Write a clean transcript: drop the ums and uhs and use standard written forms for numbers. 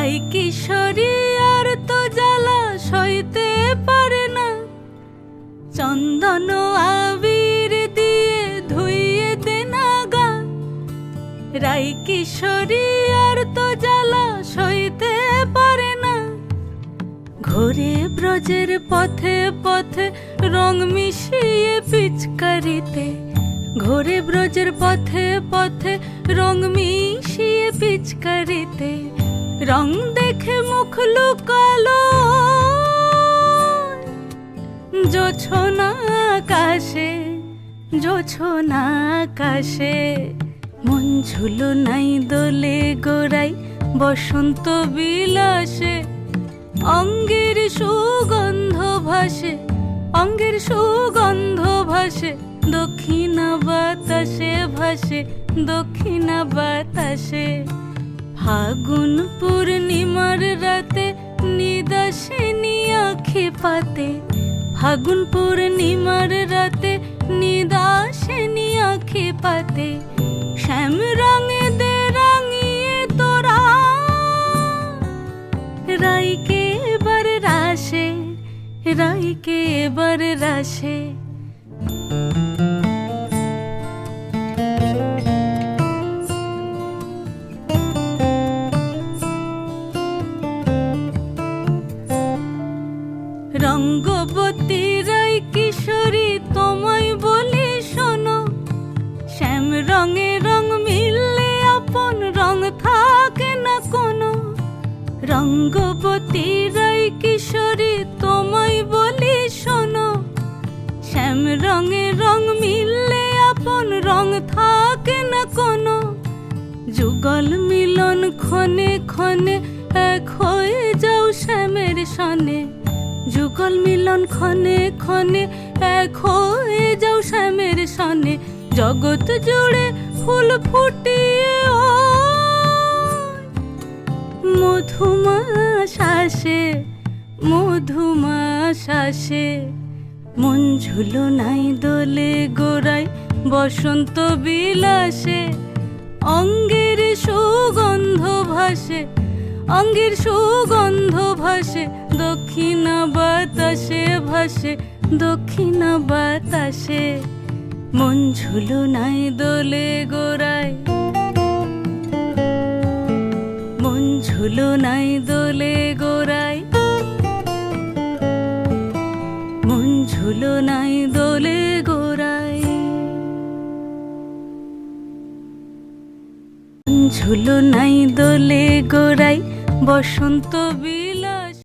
রাই কিশোরী আর তো জ্বালা সইতে পারে না, চন্দন আবির দিয়ে ধুইয়ে দে না গা। রাই কিশোরী আর তো জ্বালা সইতে পারে না, ঘোরে ব্রজের পথে পথে রং মিশিয়ে পিচকারিতে, ঘোরে ব্রজের পথে পথে রং মিশিয়ে পিচকারিতে, রং দেখে মুখ লুকালো জোছনা আকাশে, জোছনা আকাশে। মন ঝুলো নাই দোলে গোড়াই বসন্ত বিলাসে, অঙ্গের সুগন্ধ ভাসে, অঙ্গের সুগন্ধ ভাসে, দক্ষিণা বাতাসে ভাসে, দক্ষিণা বাতাসে। ফাগুন পূর্ণিমার রাতে নিদাসিনী আঁখি পাতে, ফাগুন পূর্ণিমার রাতে নিদাসিনী আঁখি পাতে, শ্যাম রঙে দে রাঙিয়ে তোরা রাইকে এবার রাশে, রাইকে এবার রাশে। রঙ্গবতী রাই কিশোরী তোমায় বলি শোনো, শ্যাম রঙে রং মিললে আপন রং থাকে না কোনো। রঙ্গবতী রাই কিশোরী তোমায় বলি শোনো, শ্যাম রঙে রং মিললে আপন রং থাকে না কোনো। যুগল মিলন ক্ষণে ক্ষণে এক হয়ে যাও শ্যামের সনে, যুগল মিলন ক্ষণে ক্ষণে এক হয়ে যাও শ্যামের সনে। জগৎ জুড়ে ফুল ফুটিয়ে ও মধুমাস আসে, মধুমাস আসে। মন ঝুলো নাই দোলে গোড়াই বসন্ত বিলাসে, অঙ্গের সুগন্ধ ভাসে, অঙ্গের সুগন্ধ ভাসে, দক্ষিণা বাতাসে ভাসে, দক্ষিণা বাতাসে। মন ঝুলো নাই দোলে গোড়ায়, মন ঝুলো নাই দোলে গোড়ায়, মন ঝুলো নাই দোলে গোড়ায়, মন ঝুলো নাই দোলে গোড়ায় বসন্ত বি